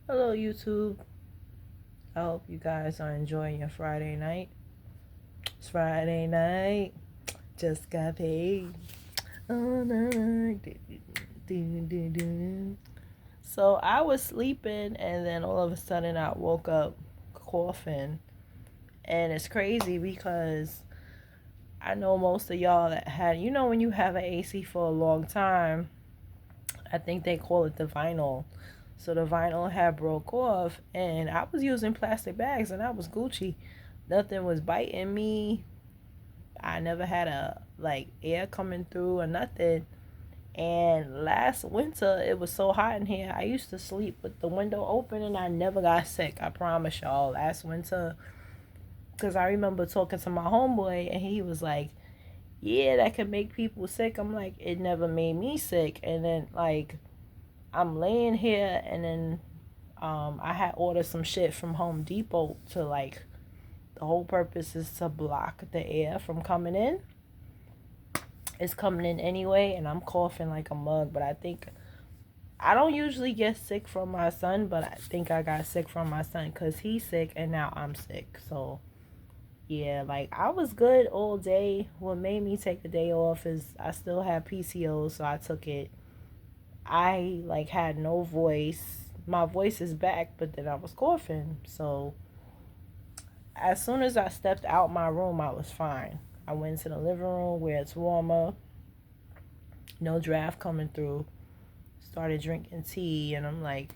Hello, YouTube. I hope you guys are enjoying your Friday night. It's Friday night. Just got paid. All night. So I was sleeping, and then all of a sudden I woke up coughing. And it's crazy because I know most of y'all that had, when you have an AC for a long time, I think they call it the vinyl. So the vinyl had broke off, and I was using plastic bags, and I was Gucci. Nothing was biting me. I never had a air coming through or nothing. And last winter, it was so hot in here. I used to sleep with the window open, and I never got sick. I promise y'all. Last winter, because I remember talking to my homeboy, and he was like, "Yeah, that could make people sick." I'm like, "It never made me sick." And then I'm laying here, and then I had ordered some shit from Home Depot to the whole purpose is to block the air from coming in. It's coming in anyway, and I'm coughing like a mug. But I think I don't usually get sick from my son, but I think I got sick from my son because he's sick, and now I'm sick. So yeah, I was good all day. What made me take a day off is I still had PCO, so I took it. I had no voice. My voice is back, but then I was coughing. So as soon as I stepped out my room, I was fine. I went to the living room where it's warmer, no draft coming through. Started drinking tea, and I'm like,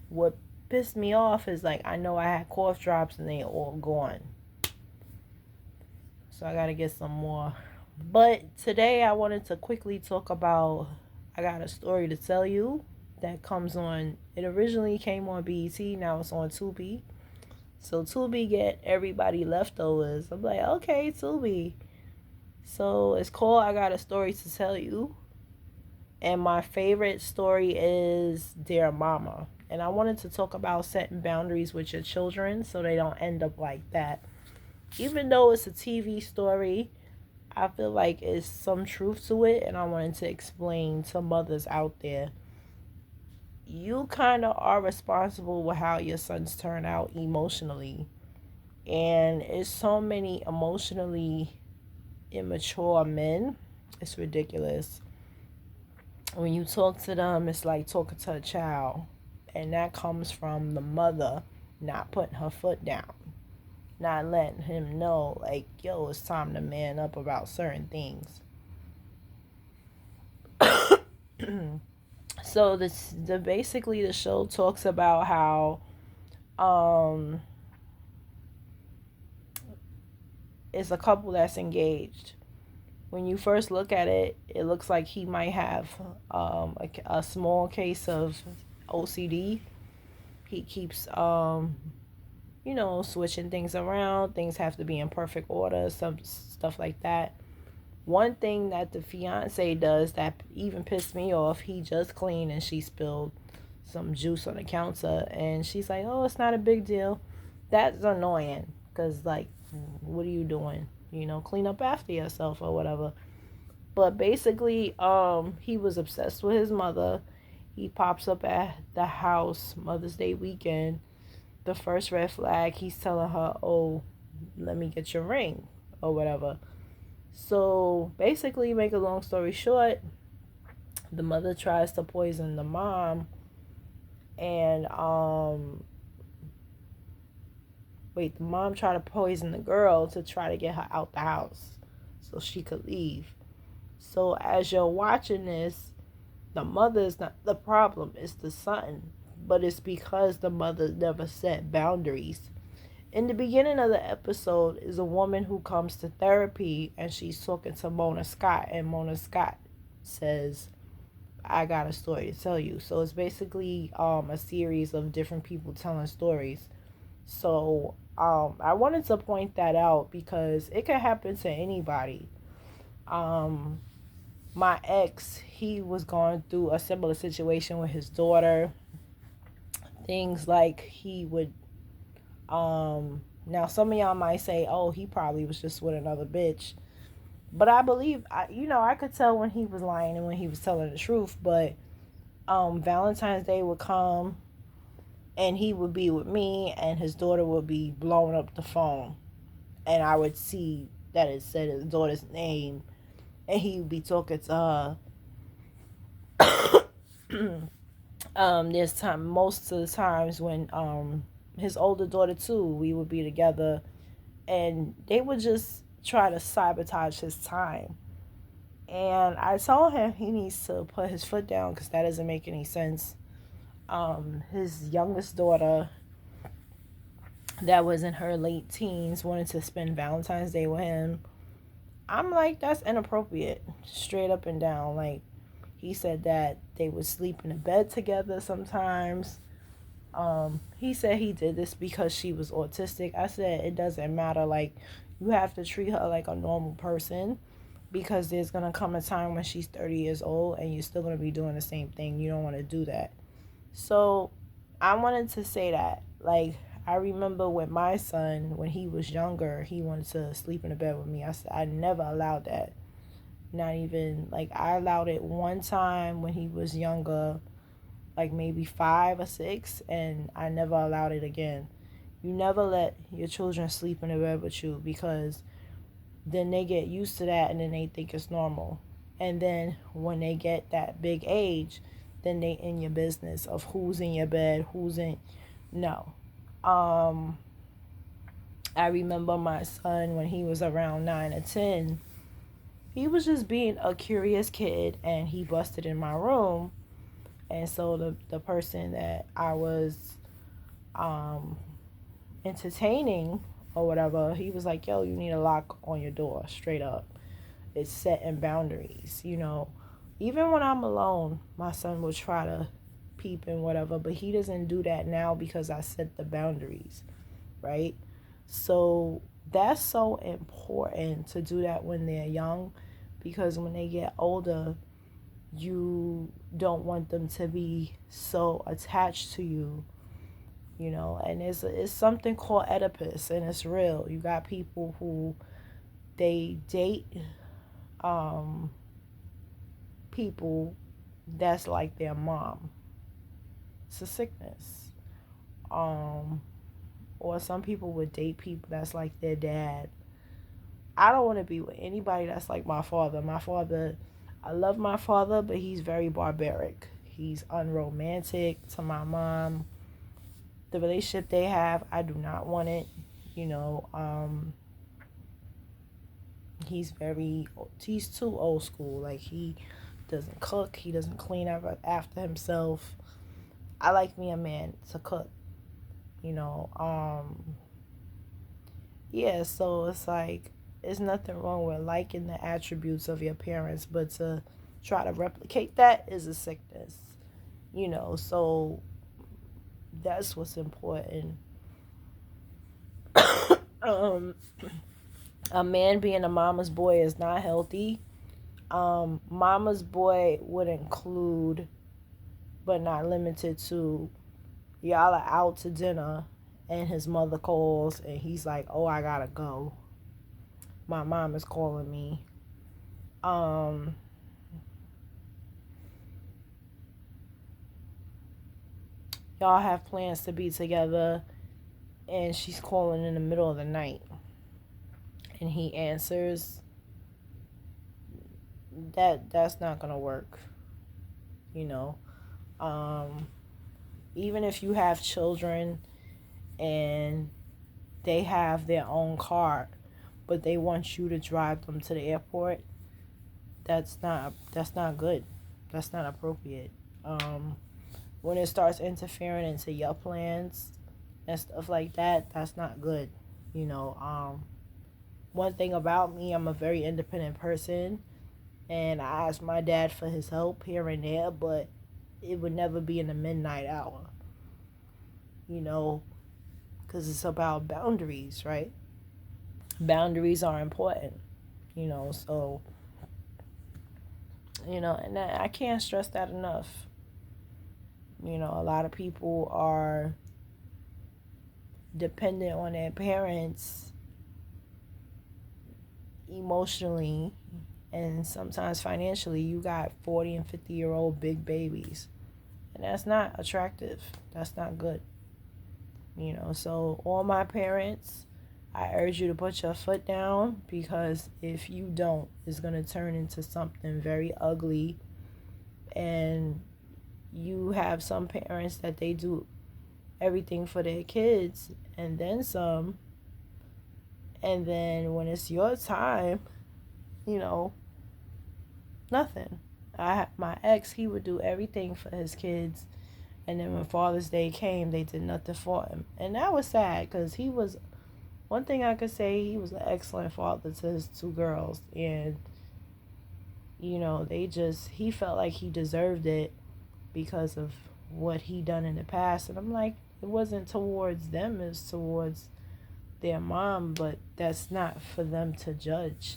what pissed me off is I know I had cough drops and they all gone. So I gotta get some more. But today I wanted to quickly talk about, I got a story to tell you that comes on, it originally came on BET, now it's on Tubi. So Tubi get everybody leftovers. I'm like, okay, Tubi. So it's called I Got a Story to Tell You. And my favorite story is Dear Mama. And I wanted to talk about setting boundaries with your children so they don't end up like that. Even though it's a TV story, I feel like it's some truth to it, and I wanted to explain to mothers out there. You kind of are responsible with how your sons turn out emotionally. And it's so many emotionally immature men. It's ridiculous. When you talk to them, it's like talking to a child. And that comes from the mother not putting her foot down. Not letting him know, yo, it's time to man up about certain things. So basically the show talks about how it's a couple that's engaged. When you first look at it, it looks like he might have a small case of OCD. He keeps switching things around. Things have to be in perfect order, some stuff like that. One thing that the fiance does that even pissed me off, he just cleaned and she spilled some juice on the counter, and she's like, "Oh, it's not a big deal." That's annoying because, what are you doing? Clean up after yourself or whatever. But basically, he was obsessed with his mother. He pops up at the house Mother's Day weekend. The first red flag, he's telling her, "Oh, let me get your ring," or whatever. So basically, make a long story short, the mother tries to poison the mom, and the mom tried to poison the girl to try to get her out the house so she could leave. So as you're watching this, the mother is not the problem, it's the son. But it's because the mother never set boundaries. In the beginning of the episode is a woman who comes to therapy, and she's talking to Mona Scott, and Mona Scott says, "I got a story to tell you." So it's basically a series of different people telling stories. So I wanted to point that out because it could happen to anybody. My ex, he was going through a similar situation with his daughter. Things like he would now some of y'all might say, "Oh, he probably was just with another bitch." But I believe I could tell when he was lying and when he was telling the truth. But Valentine's Day would come, and he would be with me, and his daughter would be blowing up the phone, and I would see that it said his daughter's name, and he would be talking to her. There's time most of the times when his older daughter too, we would be together, and they would just try to sabotage his time. And I told him he needs to put his foot down because that doesn't make any sense. His youngest daughter, that was in her late teens, wanted to spend Valentine's Day with him. I'm like, that's inappropriate, straight up and down. Like, he said that they would sleep in a bed together sometimes. He said he did this because she was autistic. I said it doesn't matter. Like, you have to treat her like a normal person, because there's gonna come a time when she's 30 years old and you're still gonna be doing the same thing. You don't want to do that. So I wanted to say that, like, I remember with my son, when he was younger, he wanted to sleep in a bed with me. I said I never allowed that. Not even, like, I allowed it one time when he was younger, like maybe 5 or 6, and I never allowed it again. You never let your children sleep in a bed with you, because then they get used to that and then they think it's normal. And then when they get that big age, then they in your business of who's in your bed, who's in. No. I remember my son when he was around 9 or 10, he was just being a curious kid, and he busted in my room. And so the person that I was entertaining or whatever, he was like, yo, you need a lock on your door, straight up. It's setting boundaries, you know. Even when I'm alone, my son will try to peep and whatever, but he doesn't do that now because I set the boundaries, right? So that's so important to do that when they're young, because when they get older, you don't want them to be so attached to you, you know. And it's something called Oedipus, and it's real. You got people who they date people that's like their mom. It's a sickness. Or some people would date people that's like their dad. I don't want to be with anybody that's like my father. I love my father, but he's very barbaric. He's unromantic to my mom. The relationship they have, I do not want it. You know, he's too old school. Like, he doesn't cook. He doesn't clean up after himself. I like me a man to cook. You know, yeah, so it's like, there's nothing wrong with liking the attributes of your parents, but to try to replicate that is a sickness, you know. So that's what's important. um, a man being a mama's boy is not healthy. Mama's boy would include, but not limited to, y'all are out to dinner and his mother calls and he's like, oh, I gotta go, my mom is calling me. Y'all have plans to be together and she's calling in the middle of the night and he answers, that's not gonna work, you know. Even if you have children and they have their own car, but they want you to drive them to the airport, that's not good. That's not appropriate. When it starts interfering into your plans and stuff like that, that's not good. You know, one thing about me, I'm a very independent person, and I ask my dad for his help here and there, but it would never be in the midnight hour. You know, because it's about boundaries, right? Boundaries are important, you know. So, you know, and I can't stress that enough. You know, a lot of people are dependent on their parents emotionally and sometimes financially. You got 40 and 50-year-old big babies, and that's not attractive. That's not good. So all my parents, I urge you to put your foot down, because if you don't, it's going to turn into something very ugly. And you have some parents that they do everything for their kids and then some, and then when it's your time, you know, nothing. My ex, he would do everything for his kids, and then when Father's Day came, they did nothing for him, and that was sad, because he was, one thing I could say, he was an excellent father to his two girls, and he felt like he deserved it because of what he done in the past. And I'm like, it wasn't towards them, it's towards their mom, but that's not for them to judge.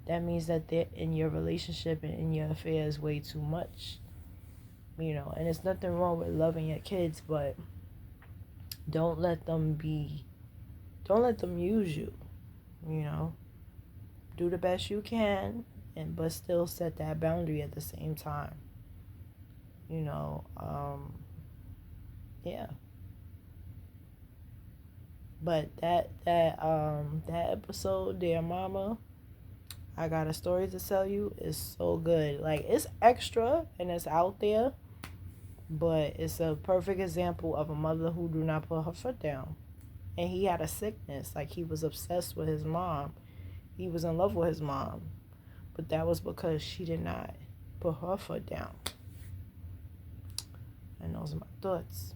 That means that they're in your relationship and in your affairs way too much. And there's nothing wrong with loving your kids, but don't let them use you. Do the best you can, but still set that boundary at the same time. Yeah. But that episode, Dear Mama, I Got a Story to Tell You, is so good. Like, it's extra and it's out there, but it's a perfect example of a mother who do not put her foot down. And he had a sickness, like he was obsessed with his mom. He was in love with his mom, but that was because she did not put her foot down. And those are my thoughts.